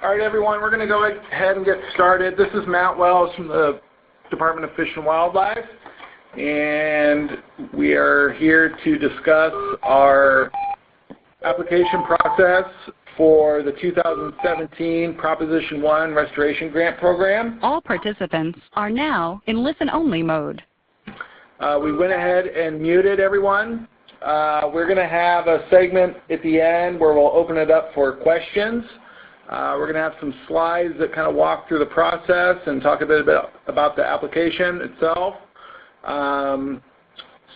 All right, everyone, we're going to go ahead and get started. This is Matt Wells from the Department of Fish and Wildlife, and we are here to discuss our application process for the 2017 Proposition 1 Restoration Grant Program. All participants are now in listen-only mode. We went ahead and muted everyone. We're going to have a segment at the end where we'll open it up for questions. We're going to have some slides that kind of walk through the process and talk a bit about the application itself.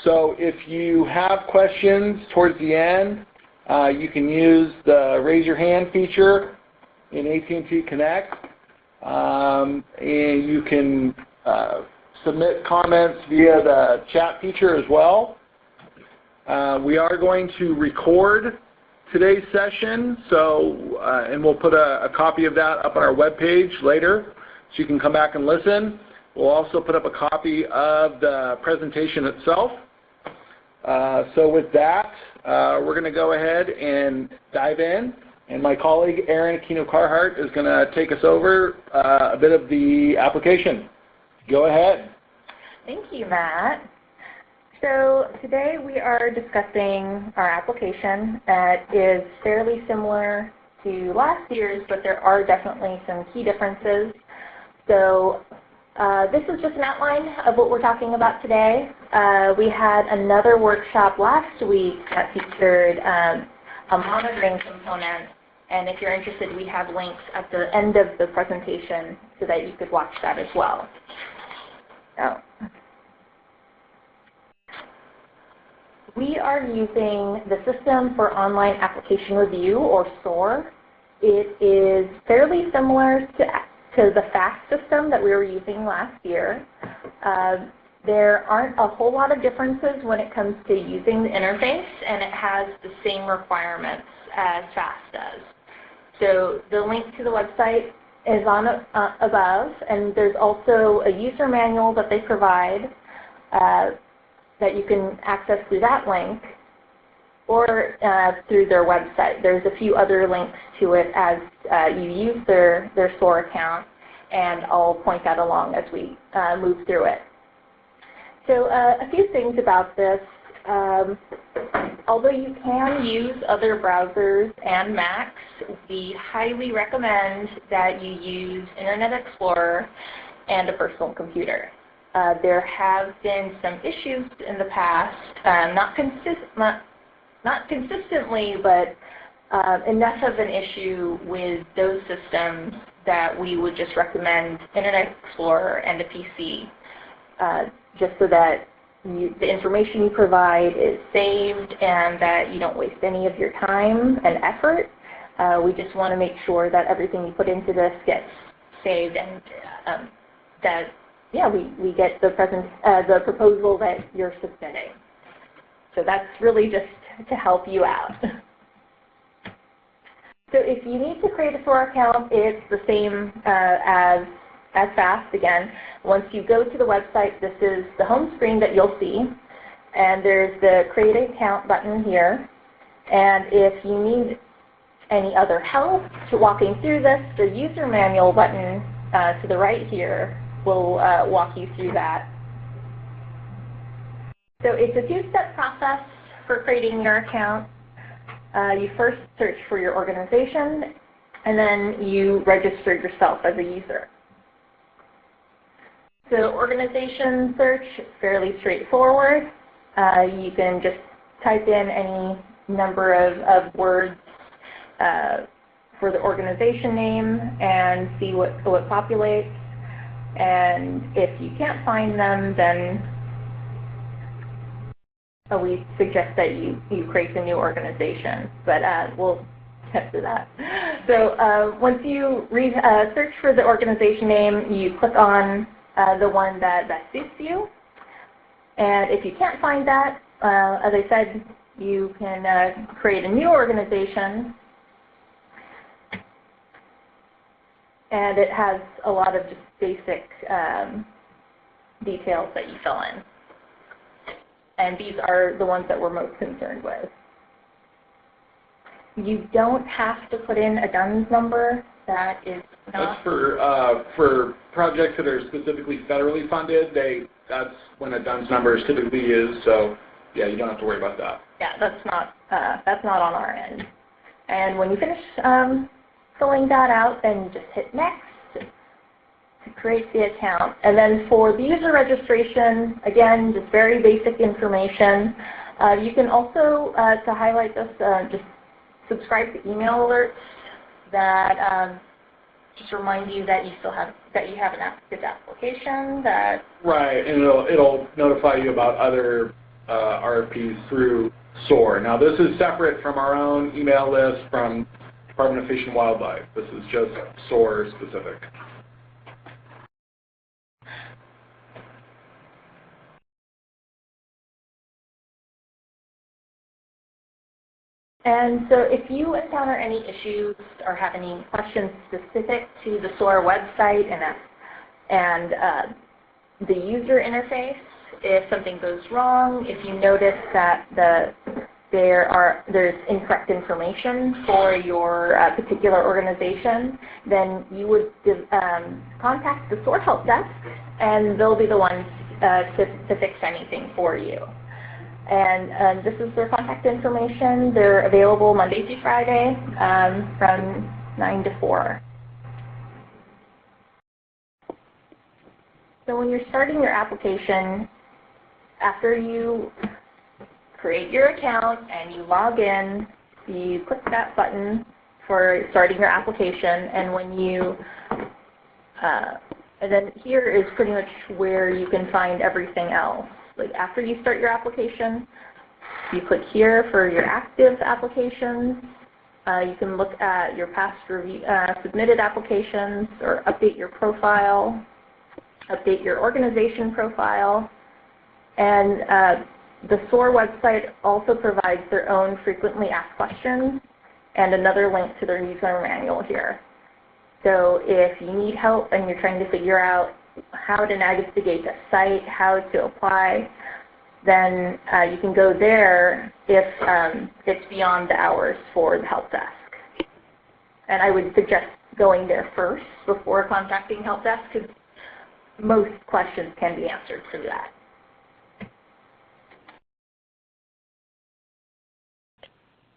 So if you have questions towards the end, you can use the raise your hand feature in AT&T Connect, and you can submit comments via the chat feature as well. We are going to record today's session, so and we'll put a copy of that up on our webpage later, so you can come back and listen. We'll also put up a copy of the presentation itself. So with that, we're going to go ahead and dive in, and my colleague Erin Aquino Carhart is going to take us over a bit of the application. Go ahead. Thank you, Matt. So today we are discussing our application that is fairly similar to last year's, but there are definitely some key differences. So this is just an outline of what we're talking about today. We had another workshop last week that featured a monitoring component, and if you're interested, we have links at the end of the presentation so that you could watch that as well. So, we are using the System for Online Application Review, or SOAR. It is fairly similar to the FAST system that we were using last year. There aren't a whole lot of differences when it comes to using the interface, and it has the same requirements as FAST does. So the link to the website is on above, and there's also a user manual that they provide that you can access through that link or through their website. There's a few other links to it as you use their SOAR account, and I'll point that along as we move through it. So a few things about this. Although you can use other browsers and Macs, we highly recommend that you use Internet Explorer and a personal computer. There have been some issues in the past, not consistently, but enough of an issue with those systems that we would just recommend Internet Explorer and a PC, just so that the information you provide is saved and that you don't waste any of your time and effort. We just want to make sure that everything you put into this gets saved, and that we get the proposal that you're submitting. So that's really just to help you out. So if you need to create a SOAR account, it's the same as FAST again. Once you go to the website, this is the home screen that you'll see, and there's the Create an Account button here. And if you need any other help to walking through this, the User Manual button to the right here will walk you through that. So it's a two-step process for creating your account. You first search for your organization, and then you register yourself as a user. So organization search is fairly straightforward. You can just type in any number of words for the organization name and see what populates. And if you can't find them, then we suggest that you create a new organization, but we'll get to that. So once you search for the organization name, you click on the one that best suits you. And if you can't find that, as I said, you can create a new organization. And it has a lot of just basic details that you fill in. And these are the ones that we're most concerned with. You don't have to put in a DUNS number. That is not. That's for projects that are specifically federally funded. That's when a DUNS number is typically used. So yeah, you don't have to worry about that. Yeah, that's not on our end. And when you finish filling that out, then you just hit next to create the account. And then for the user registration, again, just very basic information. You can also, to highlight this, just subscribe to email alerts that just remind you that you have an active application. Right, and it'll notify you about other RFPs through SOAR. Now this is separate from our own email list from Department of Fish and Wildlife. This is just SOAR specific. And so if you encounter any issues or have any questions specific to the SOAR website and the user interface, if something goes wrong, if you notice that there's incorrect information for your particular organization, then you would contact the SOAR help desk, and they'll be the ones to fix anything for you. And this is their contact information. They're available Monday through Friday from 9 to 4. So when you're starting your application, after you create your account and you log in, you click that button for starting your application, and when you and then here is pretty much where you can find everything else. Like after you start your application, you click here for your active applications. You can look at your past submitted applications or update your profile, update your organization profile. And the SOAR website also provides their own frequently asked questions and another link to their user manual here. So if you need help and you're trying to figure out how to navigate the site, how to apply, then you can go there if it's beyond the hours for the help desk. And I would suggest going there first before contacting help desk, because most questions can be answered through that.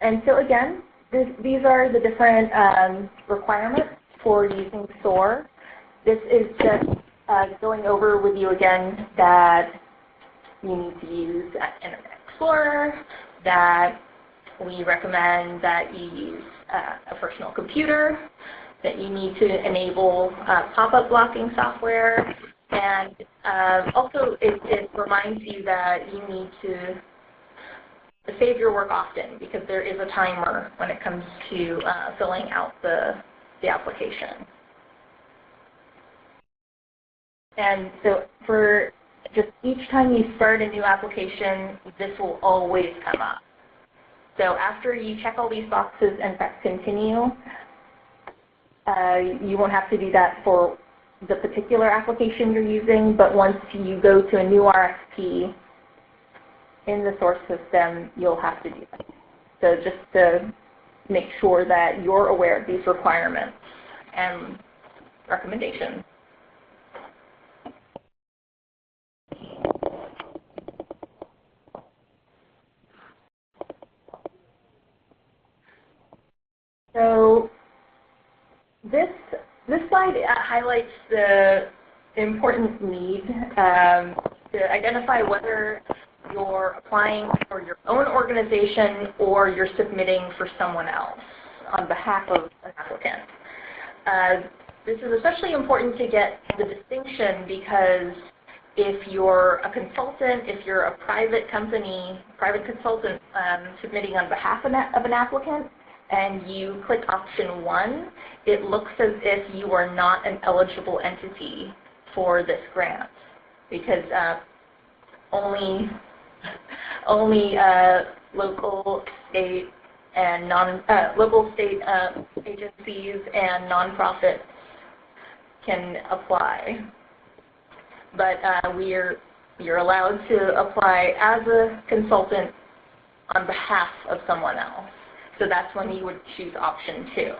And so again, these are the different requirements for using SOAR. This is just going over with you again that you need to use Internet Explorer, that we recommend that you use a personal computer, that you need to enable pop-up blocking software, and also it reminds you that you need to save your work often, because there is a timer when it comes to filling out the application. And so for just each time you start a new application, this will always come up. So after you check all these boxes and press continue, you won't have to do that for the particular application you're using, but once you go to a new RFP in the source system, you'll have to do that. So just to make sure that you're aware of these requirements and recommendations. So this slide highlights the important need to identify whether you're applying for your own organization or you're submitting for someone else on behalf of an applicant. This is especially important to get the distinction because if you're a consultant, if you're a private company, private consultant submitting on behalf of an applicant, and you click option 1, it looks as if you are not an eligible entity for this grant, because only local, state, and local state agencies and nonprofits can apply. But you're allowed to apply as a consultant on behalf of someone else. So that's when you would choose option 2.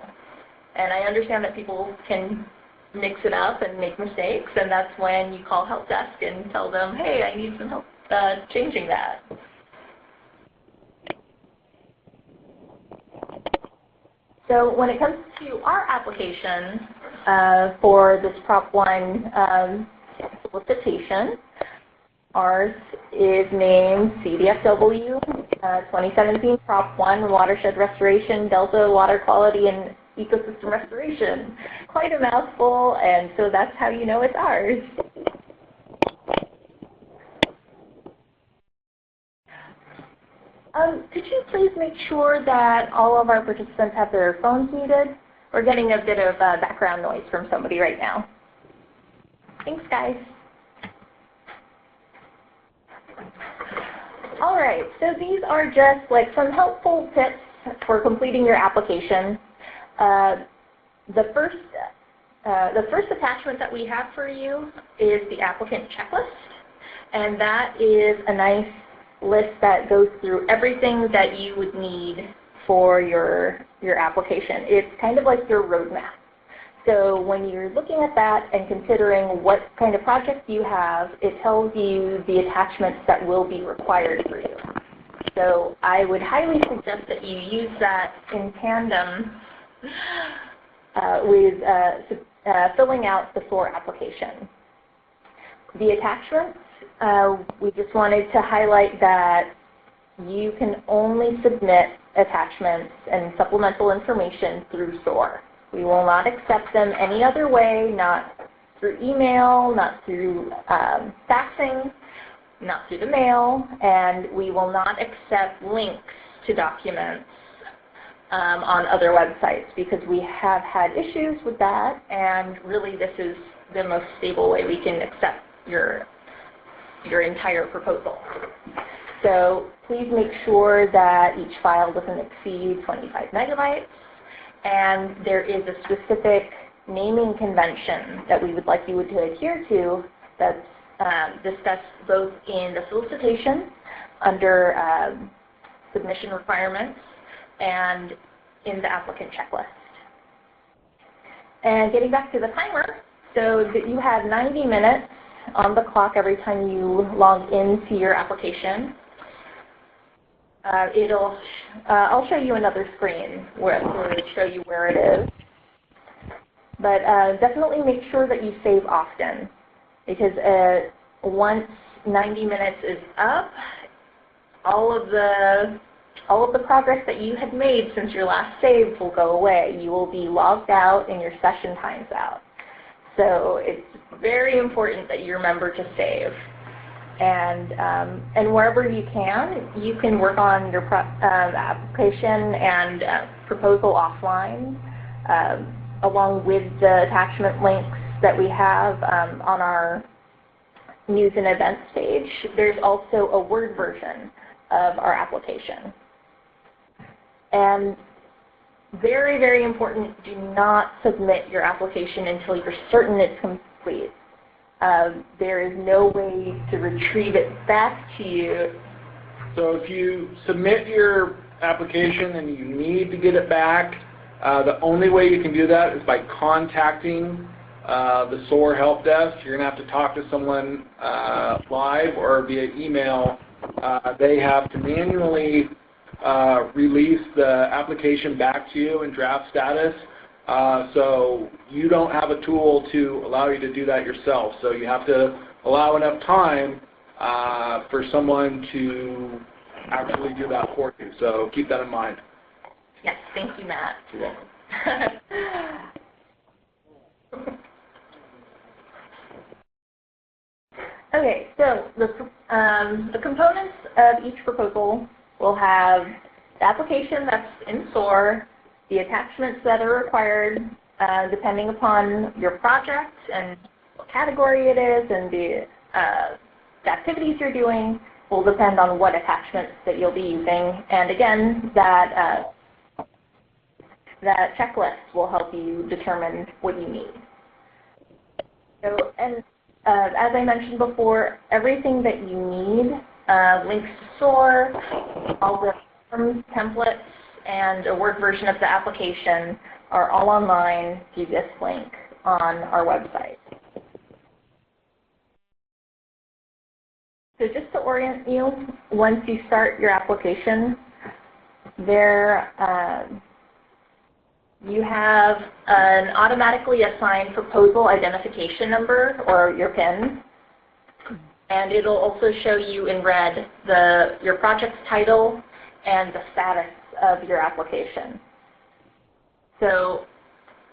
And I understand that people can mix it up and make mistakes, and that's when you call help desk and tell them, hey, I need some help changing that. So when it comes to our application for this Prop 1 solicitation, ours is named CDFW 2017 Prop 1 Watershed Restoration, Delta Water Quality and Ecosystem Restoration. Quite a mouthful, and so that's how you know it's ours. Could you please make sure that all of our participants have their phones muted? We're getting a bit of background noise from somebody right now. Thanks, guys. All right, so these are just like some helpful tips for completing your application. The first attachment that we have for you is the applicant checklist, and that is a nice list that goes through everything that you would need for your application. It's kind of like your roadmap. So when you're looking at that and considering what kind of project you have, it tells you the attachments that will be required for you. So I would highly suggest that you use that in tandem with filling out the SOAR application. The attachments, we just wanted to highlight that you can only submit attachments and supplemental information through SOAR. We will not accept them any other way, not through email, not through faxing, not through the mail, and we will not accept links to documents on other websites because we have had issues with that, and really this is the most stable way we can accept your entire proposal. So please make sure that each file doesn't exceed 25 megabytes, and there is a specific naming convention that we would like you to adhere to that's discussed both in the solicitation under submission requirements and in the applicant checklist. And getting back to the timer, so that you have 90 minutes on the clock every time you log into your application. I'll show you another screen where it'll show you where it is. But definitely make sure that you save often, because once 90 minutes is up, all of the progress that you had made since your last save will go away. You will be logged out and your session time's out. So it's very important that you remember to save. And wherever you can work on your application and proposal offline, along with the attachment links that we have on our news and events page. There's also a Word version of our application. And very, very important, do not submit your application until you're certain it's complete. There is no way to retrieve it back to you. So if you submit your application and you need to get it back, the only way you can do that is by contacting the SOAR help desk. You're going to have to talk to someone live or via email. They have to manually release the application back to you in draft status. So you don't have a tool to allow you to do that yourself. So you have to allow enough time for someone to actually do that for you. So keep that in mind. Yes, thank you, Matt. You're welcome. Okay, so the components of each proposal will have the application that's in SOAR, the attachments that are required depending upon your project and what category it is, and the activities you're doing will depend on what attachments that you'll be using. And again, that checklist will help you determine what you need. So, and as I mentioned before, everything that you need, links to SOAR, all the forms, templates, and a Word version of the application are all online through this link on our website. So just to orient you, once you start your application, you have an automatically assigned proposal identification number, or your PIN, and it'll also show you in red your project's title and the status of your application. So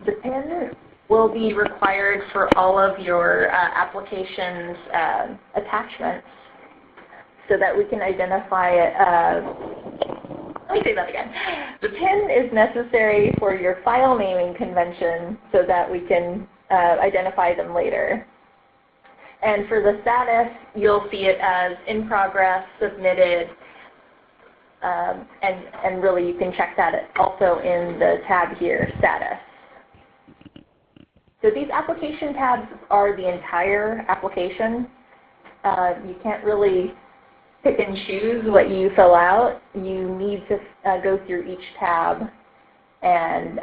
the PIN will be required for all of your application's attachments so that we can identify it. Let me say that again. The PIN is necessary for your file naming convention so that we can identify them later. And for the status, you'll see it as in progress, submitted, and really you can check that also in the tab here, status. So these application tabs are the entire application. You can't really pick and choose what you fill out. You need to go through each tab and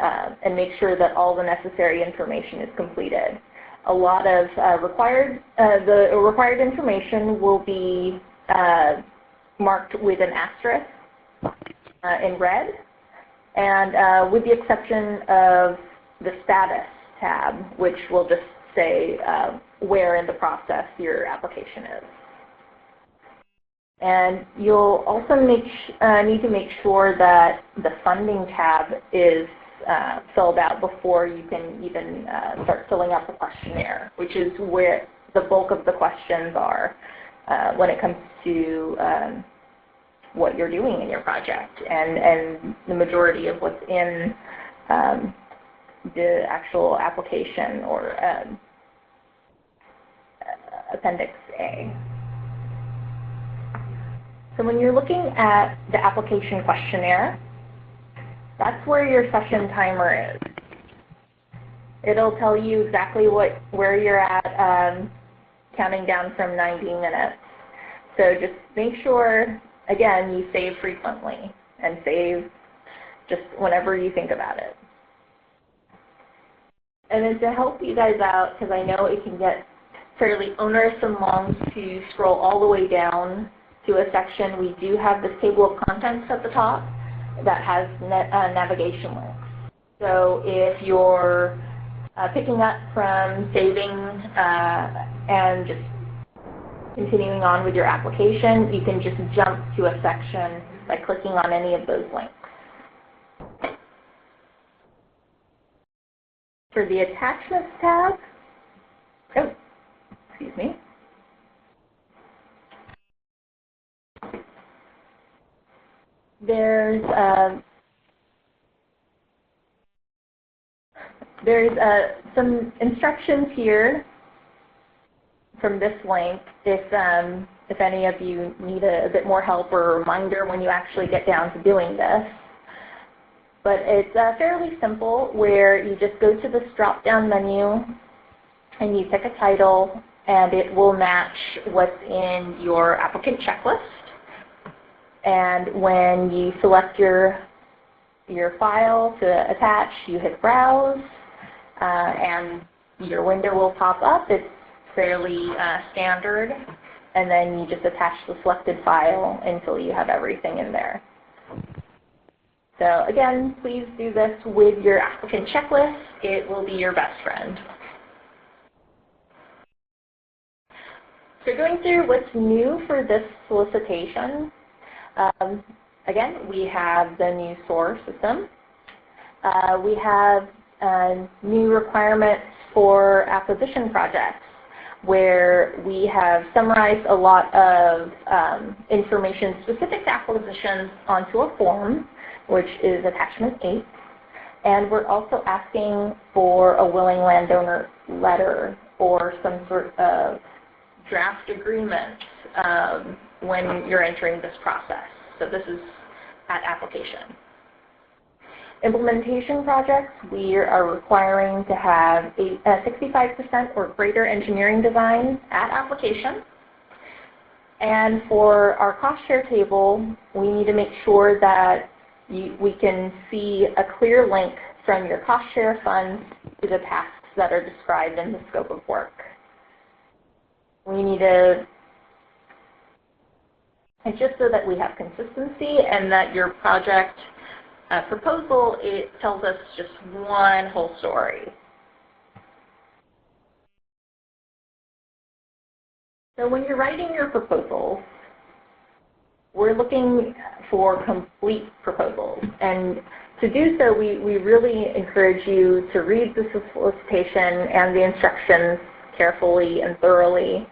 make sure that all the necessary information is completed. A lot of the required information will be marked with an asterisk in red, and with the exception of the status tab, which will just say where in the process your application is. And you'll also need to make sure that the funding tab is filled out before you can even start filling out the questionnaire, which is where the bulk of the questions are when it comes to what you're doing in your project, and the majority of what's in the actual application or Appendix A. So when you're looking at the application questionnaire, that's where your session timer is. It'll tell you exactly where you're at, counting down from 90 minutes. So just make sure, again, you save frequently and save just whenever you think about it. And then to help you guys out, because I know it can get fairly onerous and long to scroll all the way down to a section, we do have this table of contents at the top that has navigation links. So if you're picking up from saving and just continuing on with your application, you can just jump to a section by clicking on any of those links. For the attachments tab, excuse me. There's some instructions here from this link if any of you need a bit more help or a reminder when you actually get down to doing this. But it's fairly simple, where you just go to this drop-down menu and you pick a title, and it will match what's in your applicant checklist. And when you select your file to attach, you hit Browse, and your window will pop up. It's fairly standard, and then you just attach the selected file until you have everything in there. So again, please do this with your applicant checklist. It will be your best friend. So going through what's new for this solicitation, again, we have the new SOAR system. We have new requirements for acquisition projects, where we have summarized a lot of information specific to acquisitions onto a form, which is attachment 8. And we're also asking for a willing landowner letter or some sort of draft agreement when you're entering this process. So this is at application. Implementation projects, we are requiring to have a 65% or greater engineering design at application. And for our cost share table, we need to make sure that we can see a clear link from your cost share funds to the tasks that are described in the scope of work. We need to, it's just so that we have consistency and that your project proposal, it tells us just one whole story. So when you're writing your proposals, we're looking for complete proposals. And to do so, we really encourage you to read the solicitation and the instructions carefully and thoroughly.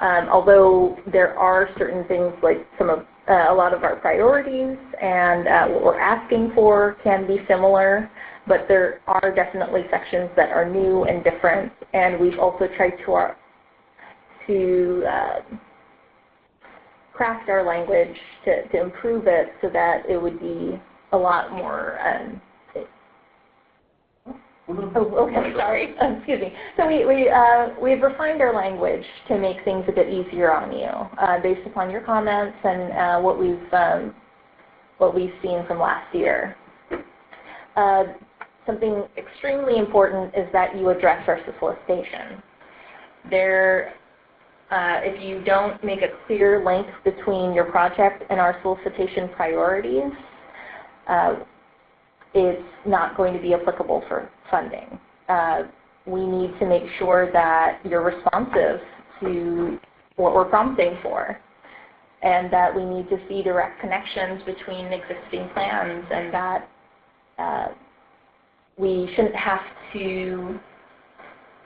Although there are certain things like a lot of our priorities and what we're asking for can be similar, but there are definitely sections that are new and different. And we've also tried to craft our language to improve it so that it would be a lot more, okay, sorry, excuse me. So we've refined our language to make things a bit easier on you based upon your comments and what we've seen from last year. Something extremely important is that you address our solicitation. If you don't make a clear link between your project and our solicitation priorities, it's not going to be applicable for funding. We need to make sure that you're responsive to what we're prompting for, and that we need to see direct connections between existing plans, and that we shouldn't have to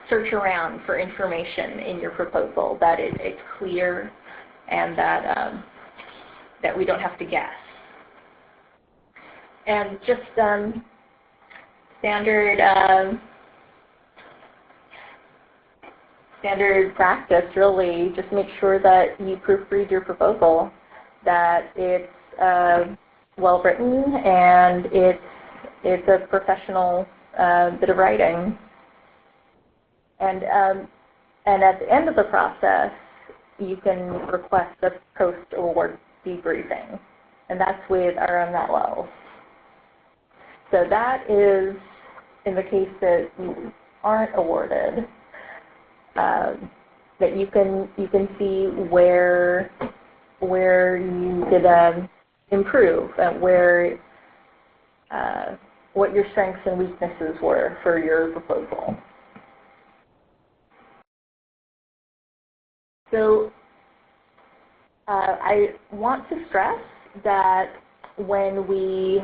search around for information in your proposal, that it's clear and that, that we don't have to guess. And just standard practice, really, just make sure that you proofread your proposal, that it's well written and it's a professional bit of writing. And at the end of the process, you can request a post-award debriefing, and that's with RMLO. So that is in the case that you aren't awarded, that you can see where you could improve and where what your strengths and weaknesses were for your proposal. So I want to stress that when we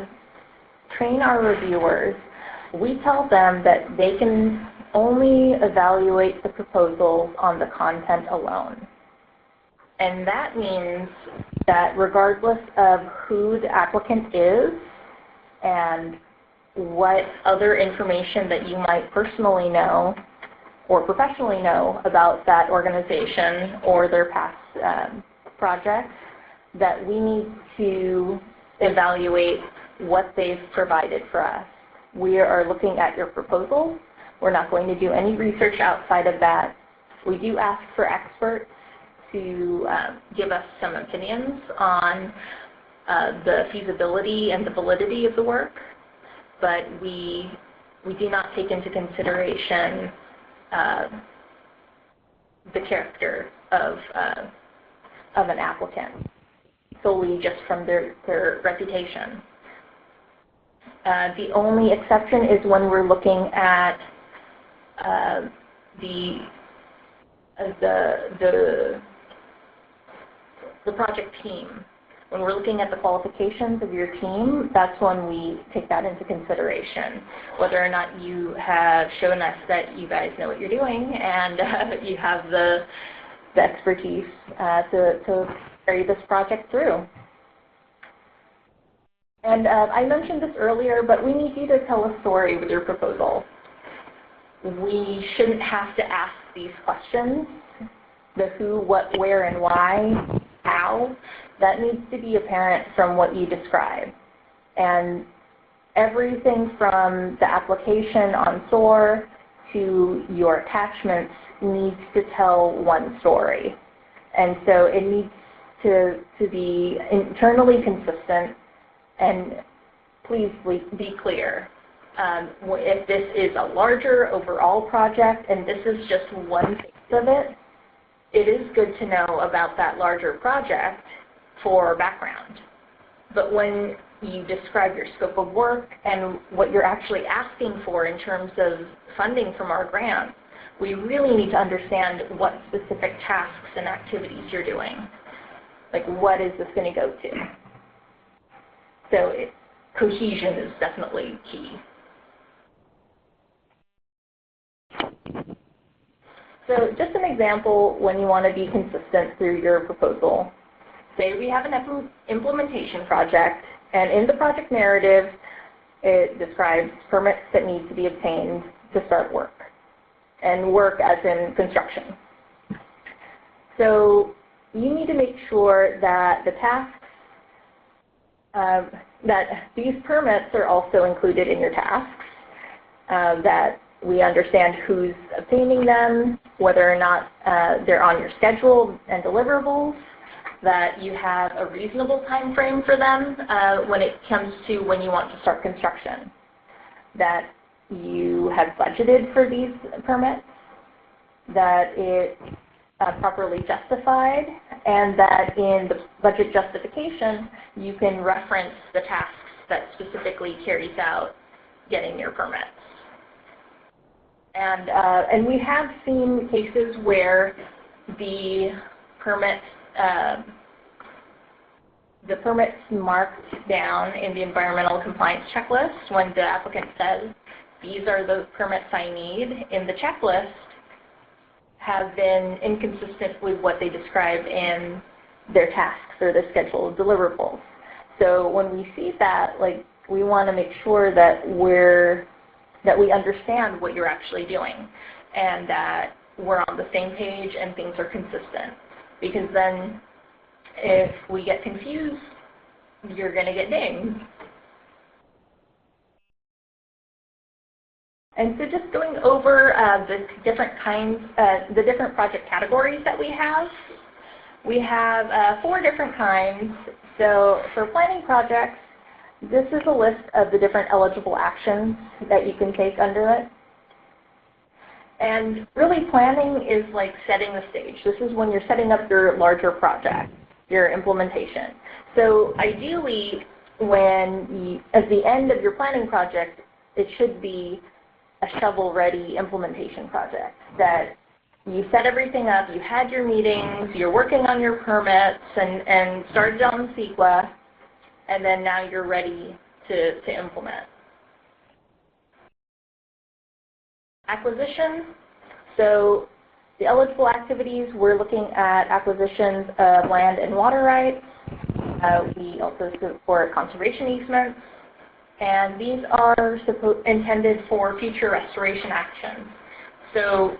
train our reviewers, we tell them that they can only evaluate the proposals on the content alone. And that means that regardless of who the applicant is and what other information that you might personally know or professionally know about that organization or their past projects, that we need to evaluate what they've provided for us. We are looking at your proposal. We're not going to do any research outside of that. We do ask for experts to give us some opinions on the feasibility and the validity of the work, but we do not take into consideration the character of an applicant solely just from their reputation. The only exception is when we're looking at the project team. When we're looking at the qualifications of your team, that's when we take that into consideration. Whether or not you have shown us that you guys know what you're doing and you have the expertise to carry this project through. And I mentioned this earlier, but we need you to tell a story with your proposal. We shouldn't have to ask these questions, the who, what, where, and why, how. That needs to be apparent from what you describe. And everything from the application on SOAR to your attachments needs to tell one story. And so it needs to be internally consistent and please be clear. If this is a larger overall project and this is just one phase of it, it is good to know about that larger project for background. But when you describe your scope of work and what you're actually asking for in terms of funding from our grant, we really need to understand what specific tasks and activities you're doing. Like, what is this going to go to? So cohesion is definitely key. So just an example when you want to be consistent through your proposal. Say we have an implementation project, and in the project narrative, it describes permits that need to be obtained to start work, and work as in construction. So you need to make sure that the tasks, that these permits are also included in your tasks, that we understand who's obtaining them, whether or not they're on your schedule and deliverables, that you have a reasonable time frame for them when it comes to when you want to start construction, that you have budgeted for these permits, that it's properly justified, and that in the budget justification, you can reference the tasks that specifically carries out getting your permits. And we have seen cases where the permits marked down in the environmental compliance checklist when the applicant says, these are the permits I need in the checklist, have been inconsistent with what they describe in their tasks or the scheduled deliverables. So when we see that, like, we want to make sure that we understand what you're actually doing and that we're on the same page and things are consistent. Because then if we get confused, you're going to get dinged. And so just going over the different project categories that we have. We have 4 different kinds. So for planning projects, this is a list of the different eligible actions that you can take under it. And really planning is like setting the stage. This is when you're setting up your larger project, your implementation. So ideally, at the end of your planning project, it should be a shovel-ready implementation project, that you set everything up, you had your meetings, you're working on your permits and started on CEQA, and then now you're ready to implement. Acquisition. So the eligible activities, we're looking at acquisitions of land and water rights. We also support conservation easements. And these are intended for future restoration actions. So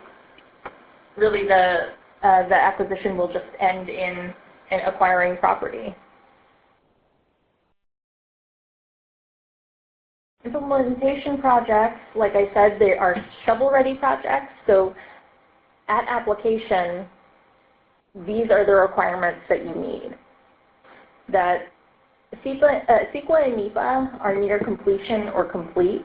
really the acquisition will just end in acquiring property. Implementation projects, like I said, they are shovel-ready projects. So at application, these are the requirements that you need. That CEQA and NEPA are near completion or complete,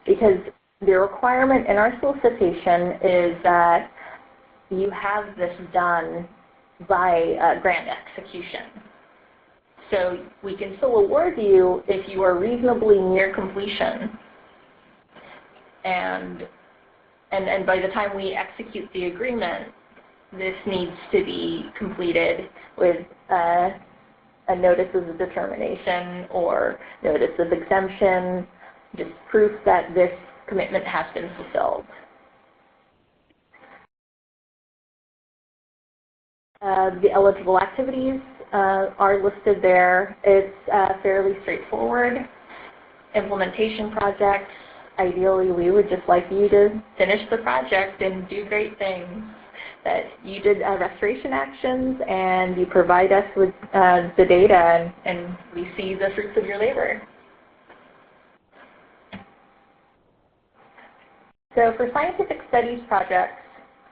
because the requirement in our solicitation is that you have this done by grant execution. So we can still award you if you are reasonably near completion. And by the time we execute the agreement, this needs to be completed with a notice of determination or notice of exemption, just proof that this commitment has been fulfilled. The eligible activities are listed there. It's fairly straightforward. Implementation projects, ideally we would just like you to finish the project and do great things. That you did restoration actions and you provide us with the data and we see the fruits of your labor. So for scientific studies projects,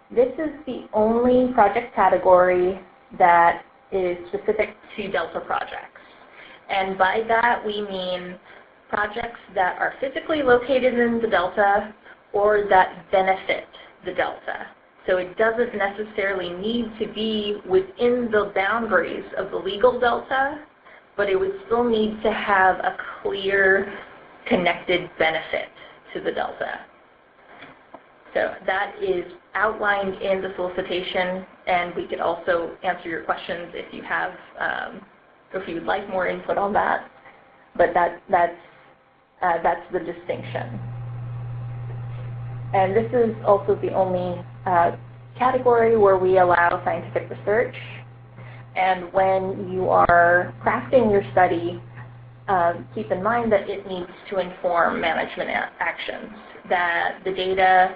this is the only project category that is specific to Delta projects. And by that we mean projects that are physically located in the Delta or that benefit the Delta. So it doesn't necessarily need to be within the boundaries of the legal Delta, but it would still need to have a clear connected benefit to the Delta. So that is outlined in the solicitation, and we could also answer your questions if you have, if you would like more input on that. But that's the distinction. And this is also the only category where we allow scientific research. And when you are crafting your study, keep in mind that it needs to inform management actions, that the data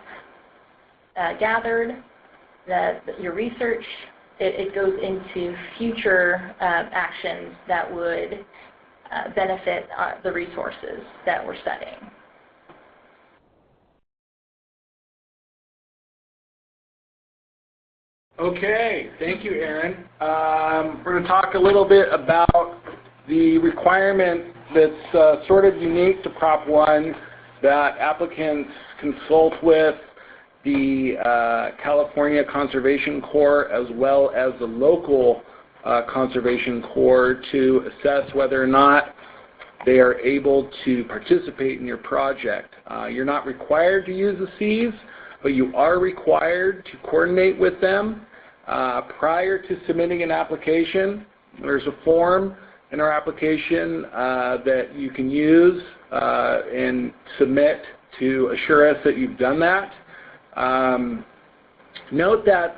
gathered, that your research, it goes into future actions that would benefit the resources that we're studying. Okay, thank you, Erin. We're going to talk a little bit about the requirement that's sort of unique to Prop 1 that applicants consult with the California Conservation Corps as well as the local Conservation Corps to assess whether or not they are able to participate in your project. You're not required to use the Cs, but you are required to coordinate with them prior to submitting an application. There's a form in our application that you can use and submit to assure us that you've done that. Note that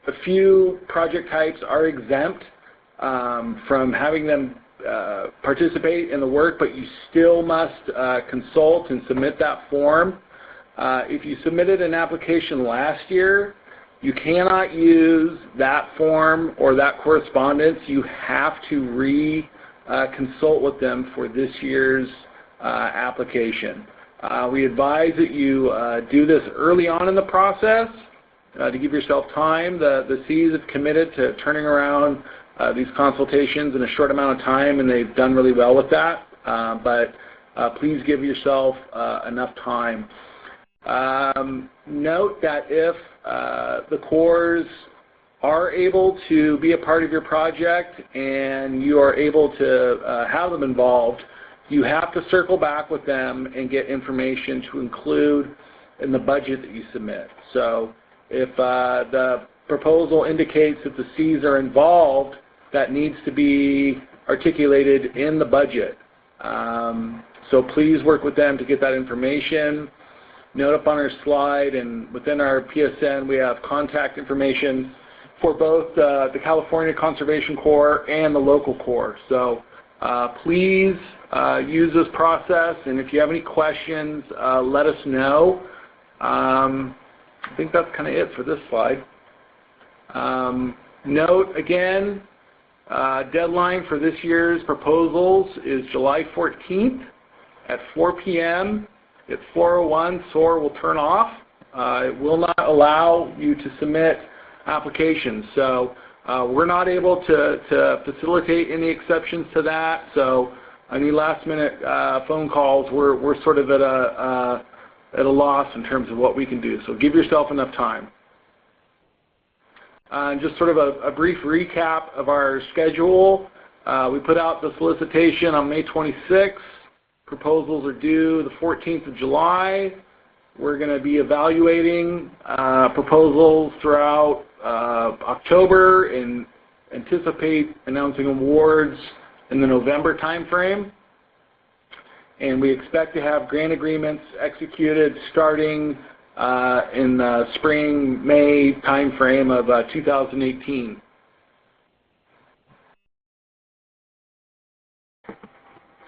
a few project types are exempt from having them participate in the work, but you still must consult and submit that form. If you submitted an application last year, you cannot use that form or that correspondence. You have to consult with them for this year's application. We advise that you do this early on in the process to give yourself time. The Cs have committed to turning around these consultations in a short amount of time, and they've done really well with that. But please give yourself enough time. Note that if the Corps are able to be a part of your project and you are able to have them involved, you have to circle back with them and get information to include in the budget that you submit. So if the proposal indicates that the Cs are involved, that needs to be articulated in the budget. So please work with them to get that information. Note up on our slide and within our PSN we have contact information for both the California Conservation Corps and the local Corps. So please use this process, and if you have any questions, let us know. I think that's kind of it for this slide. Note again, deadline for this year's proposals is July 14th at 4 p.m. At 4:01, SOAR will turn off. It will not allow you to submit applications. So we're not able to facilitate any exceptions to that. So any last-minute phone calls, we're sort of at a loss in terms of what we can do. So give yourself enough time. Just sort of a brief recap of our schedule. We put out the solicitation on May 26th. Proposals are due the 14th of July. We're going to be evaluating proposals throughout October and anticipate announcing awards in the November timeframe. And we expect to have grant agreements executed starting in the spring, May timeframe of 2018.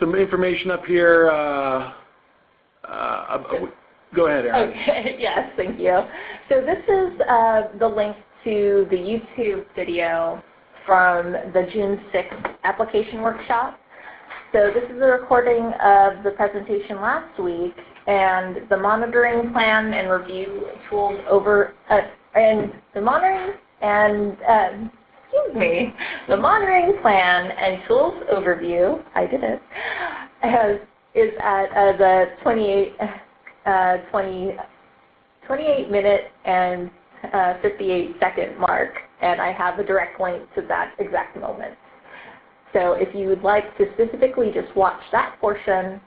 Some information up here. Go ahead, Erin. Okay. Yes, thank you. So this is the link to the YouTube video from the June 6th application workshop. So this is a recording of the presentation last week, and the monitoring plan and review tools over and the monitoring and me. The monitoring plan and tools overview, I did it, is at the 28 minute and 58 second mark, and I have a direct link to that exact moment. So if you would like to specifically just watch that portion,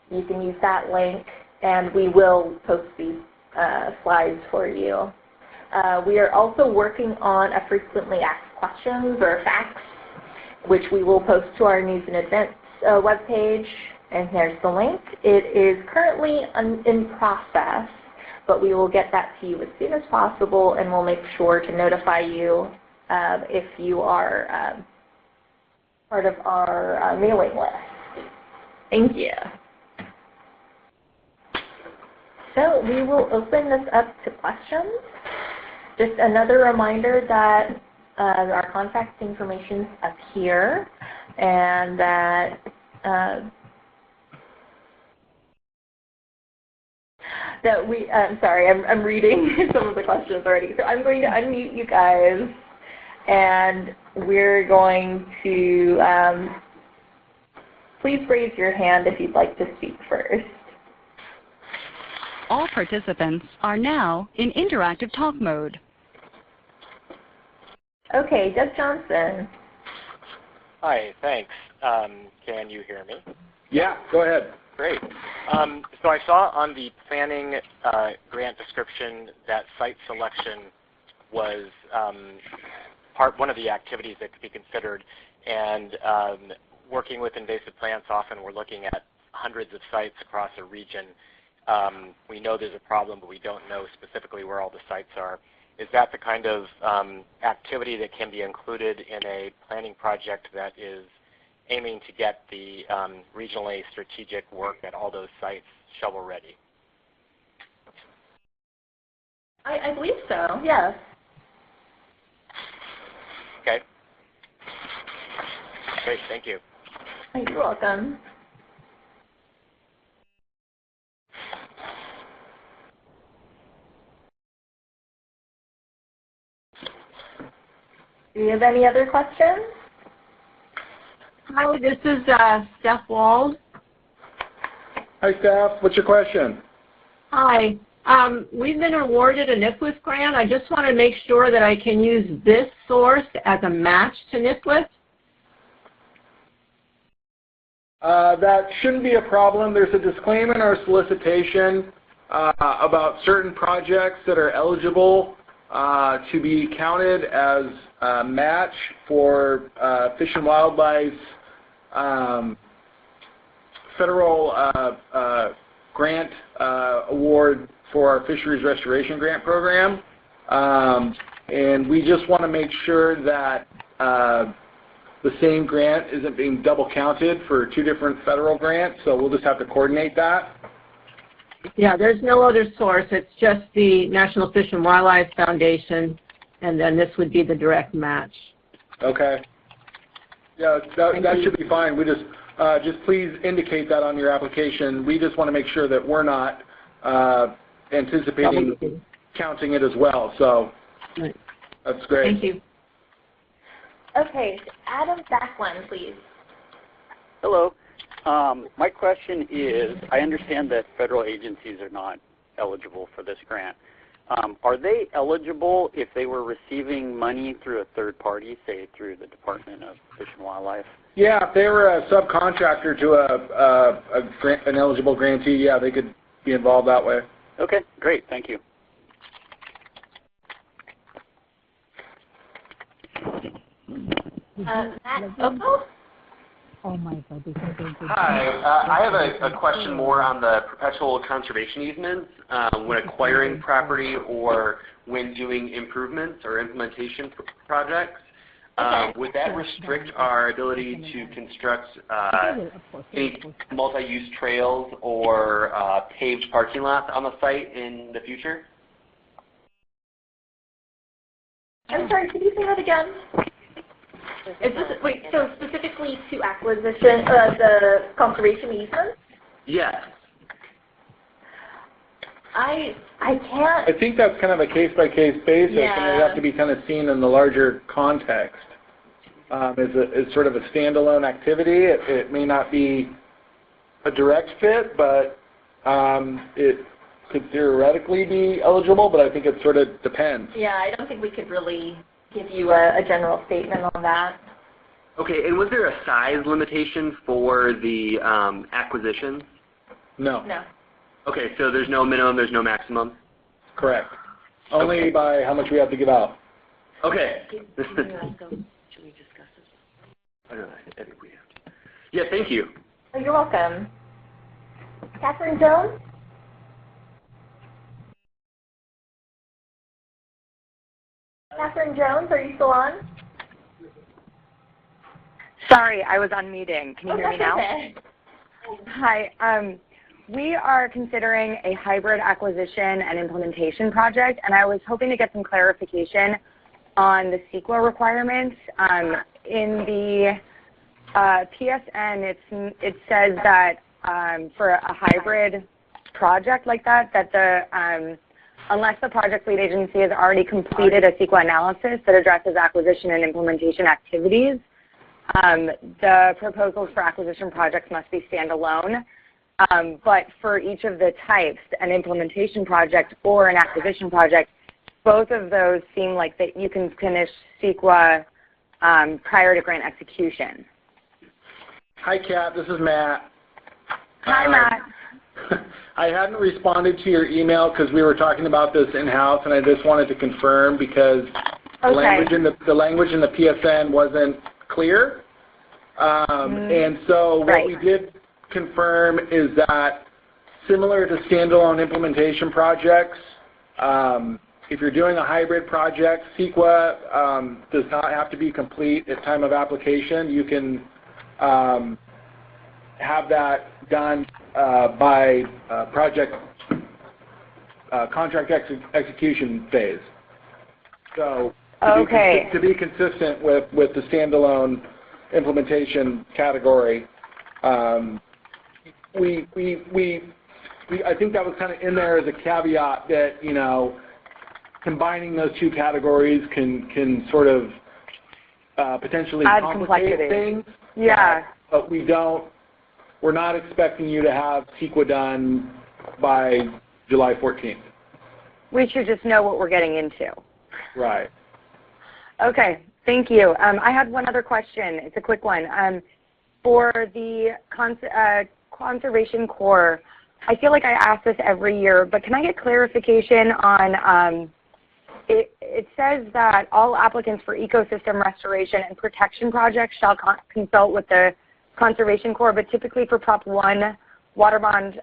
you can use that link, and we will post these slides for you. We are also working on a frequently asked questions, or FAQs, which we will post to our news and events webpage, and here's the link. It is currently in process, but we will get that to you as soon as possible, and we'll make sure to notify you if you are part of our mailing list. Thank you. So we will open this up to questions. Just another reminder that our contact information is up here, and that I'm sorry, I'm reading some of the questions already. So I'm going to unmute you guys, and we're going to, please raise your hand if you'd like to speak first. All participants are now in interactive talk mode. Okay, Doug Johnson. Hi, thanks. Can you hear me? Yeah, go ahead. Great. So I saw on the planning grant description that site selection was one of the activities that could be considered, and working with invasive plants, often we're looking at hundreds of sites across a region. We know there's a problem, but we don't know specifically where all the sites are. Is that the kind of activity that can be included in a planning project that is aiming to get the regionally strategic work at all those sites shovel ready? I believe so, yes. Okay. Great, thank you. You're welcome. Do you have any other questions? Hi, this is Steph Wald. Hi, Steph. What's your question? Hi. We've been awarded a NIFLS grant. I just want to make sure that I can use this source as a match to NIFLS. That shouldn't be a problem. There's a disclaimer in our solicitation about certain projects that are eligible to be counted as a match for Fish and Wildlife's federal grant award for our Fisheries Restoration Grant Program. And we just want to make sure that the same grant isn't being double counted for two different federal grants, so we'll just have to coordinate that. Yeah, there's no other source. It's just the National Fish and Wildlife Foundation, and then this would be the direct match. Okay. Yeah, that should be fine. We just please indicate that on your application. We just want to make sure that we're not anticipating counting it as well. So right. That's great. Thank you. Okay, Adam Backlund, please. Hello. My question is, I understand that federal agencies are not eligible for this grant. Are they eligible if they were receiving money through a third party, say through the Department of Fish and Wildlife? Yeah, if they were a subcontractor to an eligible grantee, yeah, they could be involved that way. Okay, great. Thank you. Matt Oco? Hi, I have a question more on the perpetual conservation easements when acquiring property or when doing improvements or implementation projects. Would that restrict our ability to construct any multi-use trails or paved parking lots on the site in the future? I'm sorry, could you say that again? Is this, wait, so specifically to acquisition, the conservation easements? Yes. I can't. I think that's kind of a case-by-case basis, Yeah. and it have to be kind of seen in the larger context. is sort of a standalone activity. It may not be a direct fit, but it could theoretically be eligible, but I think it sort of depends. Yeah, I don't think we could really give you a general statement on that. Okay, and was there a size limitation for the acquisitions? No. No. Okay, so there's no minimum, there's no maximum? Correct. Only Okay. by how much we have to give out. Okay. Should we discuss this? I don't know, I think we have to. Yeah, thank you. Oh, you're welcome. Catherine Jones? Catherine Jones, are you still on? Sorry, I was on meeting. Can you hear me now? Okay. Hi. We are considering a hybrid acquisition and implementation project, and I was hoping to get some clarification on the CEQA requirements. In the PSN, it says that for a hybrid project like that, unless the project lead agency has already completed a CEQA analysis that addresses acquisition and implementation activities, the proposals for acquisition projects must be standalone. But for each of the types, an implementation project or an acquisition project, both of those seem like that you can finish CEQA prior to grant execution. Hi, Kat. This is Matt. Hi, Matt. I hadn't responded to your email because we were talking about this in-house, and I just wanted to confirm because the language in the PSN wasn't clear. And so what we did confirm is that similar to standalone implementation projects, if you're doing a hybrid project, CEQA does not have to be complete at time of application. You can have that done by contract execution phase. So to be consistent with the standalone implementation category, I think that was kind of in there as a caveat that, you know, combining those two categories can sort of potentially add complicate things. Yeah. But we're not expecting you to have CEQA done by July 14th. We should just know what we're getting into. Right. Okay, thank you. I had one other question. It's a quick one. For the Conservation Corps, I feel like I ask this every year, but can I get clarification on, it says that all applicants for ecosystem restoration and protection projects shall consult with the Conservation Corps, but typically for Prop 1 water bond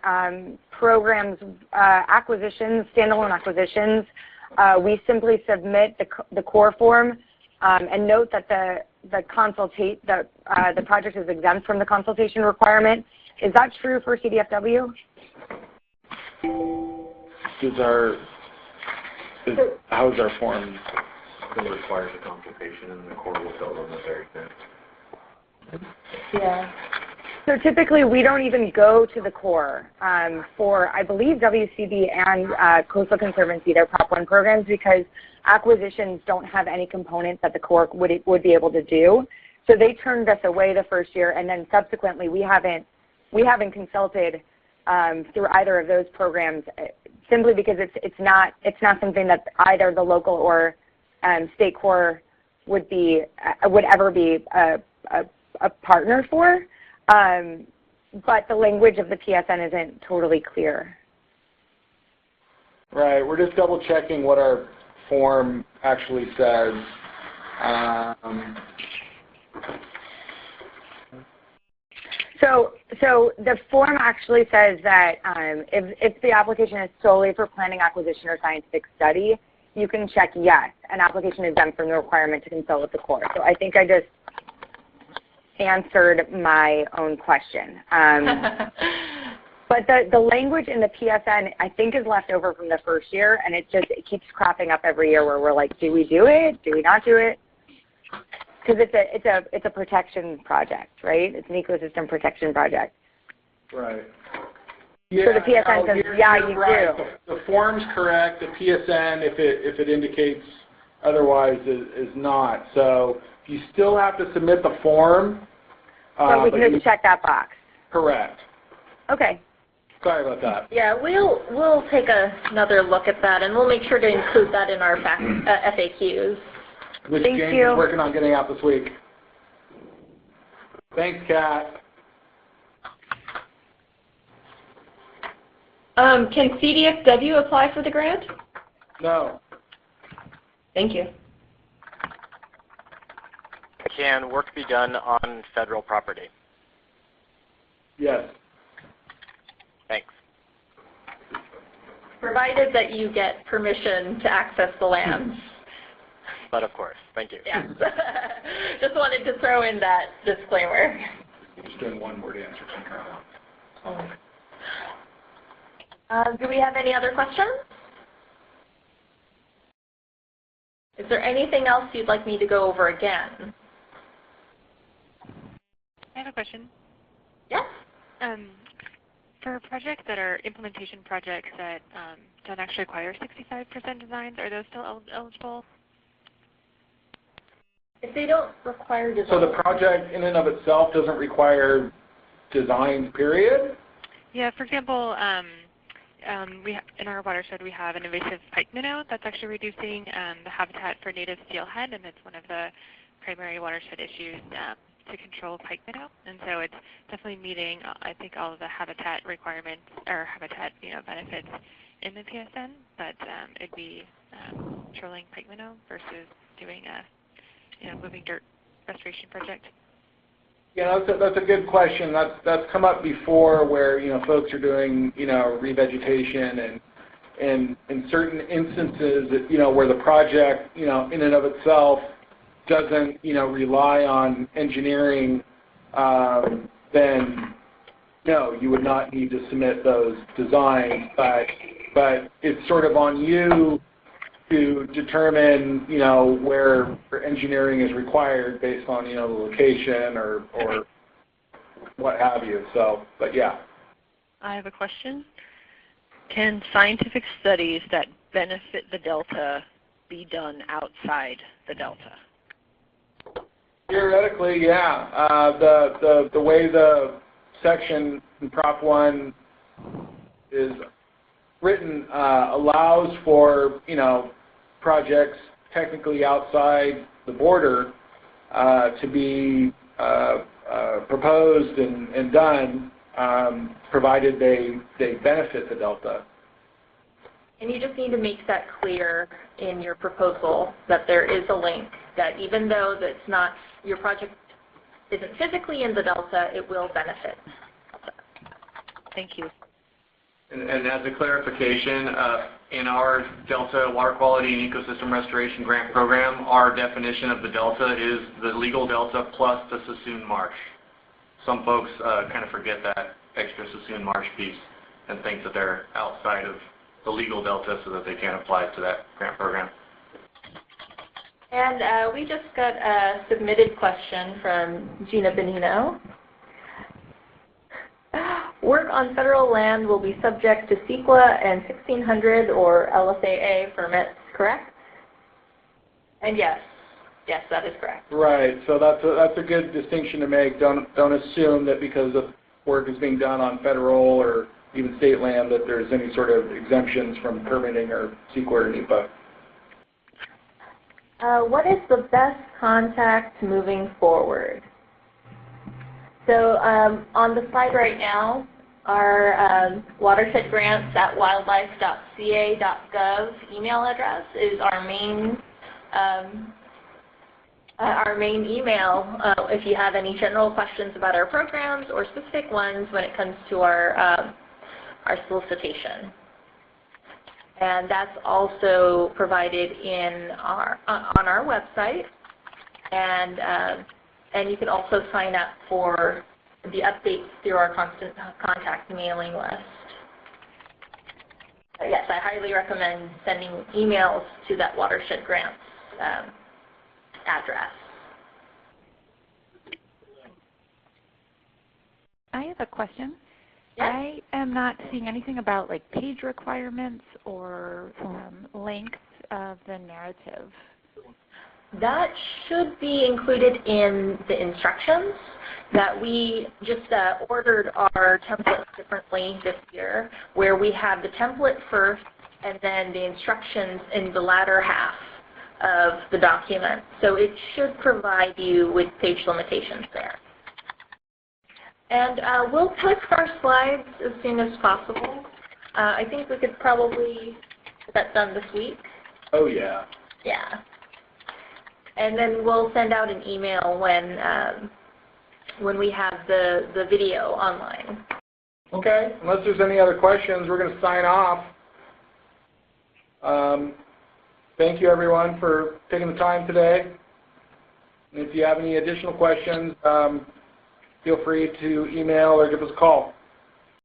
programs, acquisitions, standalone acquisitions, we simply submit the Corps form and note that the project is exempt from the consultation requirement. Is that true for CDFW? How is our form? It requires a consultation, and the Corps will tell them that they're exempt. Yeah. So typically we don't even go to the Corps for, I believe, WCB and Coastal Conservancy, their Prop 1 programs, because acquisitions don't have any components that the Corps would be able to do. So they turned us away the first year, and then subsequently we haven't consulted through either of those programs, simply because it's not something that either the local or state Corps would ever be a partner for. But the language of the PSN isn't totally clear. Right. We're just double checking what our form actually says. So the form actually says that if the application is solely for planning, acquisition, or scientific study, you can check yes, an application is exempt from the requirement to consult with the Corps. So I think I just answered my own question. But the language in the PSN, I think, is left over from the first year, and it keeps cropping up every year where we're like, do we do it? Do we not do it? Because it's a protection project, right? It's an ecosystem protection project. Right. Yeah, so the PSN says, yeah, you right. do. The form's correct. The PSN, if it indicates otherwise, is not. So You still have to submit the form. So we can just check that box. Correct. Okay. Sorry about that. Yeah, we'll take another look at that, and we'll make sure to include that in our FAQs. Which Thank James you. is working on getting out this week. Thanks, Kat. Can CDFW apply for the grant? No. Thank you. Can work be done on federal property? Yes. Thanks. Provided that you get permission to access the land. But of course, thank you. Yes. Just wanted to throw in that disclaimer. Just doing one word answer. Do we have any other questions? Is there anything else you'd like me to go over again? I have a question. Yes. For projects that are implementation projects that don't actually require 65% designs, are those still eligible? If they don't require design. So the project in and of itself doesn't require designs, period? Yeah, for example, in our watershed we have an invasive pike minnow that's actually reducing the habitat for native steelhead, and it's one of the primary watershed issues to control pike minnow. And so it's definitely meeting, I think, all of the habitat requirements or habitat benefits in the PSN, but it'd be trolling pike minnow versus doing a moving dirt restoration project. Yeah, that's a good question. That's come up before, where folks are doing revegetation, and in certain instances where the project in and of itself doesn't rely on engineering, then no, you would not need to submit those designs. But it's sort of on you to determine where engineering is required based on the location or what have you. So, but yeah. I have a question. Can scientific studies that benefit the delta be done outside the delta? Theoretically, yeah. The way the section in Prop 1 is written allows for projects technically outside the border to be proposed and done, provided they benefit the delta. And you just need to make that clear in your proposal, that there is a link, that even though that's not, your project isn't physically in the delta, it will benefit. Thank you. And as a clarification, in our Delta Water Quality and Ecosystem Restoration Grant Program, our definition of the delta is the legal delta plus the Sassoon Marsh. Some folks kind of forget that extra Sassoon Marsh piece and think that they're outside of the legal delta so that they can't apply to that grant program. And we just got a submitted question from Gina Benino. Work on federal land will be subject to CEQA and 1600 or LSAA permits, correct? And yes, that is correct. Right. So that's a good distinction to make. Don't assume that because the work is being done on federal or even state land that there's any sort of exemptions from permitting or CEQA or NEPA. What is the best contact moving forward? So on the slide right now, our watershed grants at wildlife.ca.gov email address is our main email if you have any general questions about our programs or specific ones when it comes to our solicitation. And that's also provided on our website, and you can also sign up for the updates through our constant contact mailing list. Yes, I highly recommend sending emails to that watershed grants address. I have a question. Yes? I am not seeing anything about like page requirements or length of the narrative. That should be included in the instructions that we just ordered our templates differently this year, where we have the template first and then the instructions in the latter half of the document. So it should provide you with page limitations there. And we'll post our slides as soon as possible. I think we could probably get that done this week. Oh, yeah. Yeah. And then we'll send out an email when we have the video online. Okay. Unless there's any other questions, we're going to sign off. Thank you, everyone, for taking the time today. And if you have any additional questions, feel free to email or give us a call.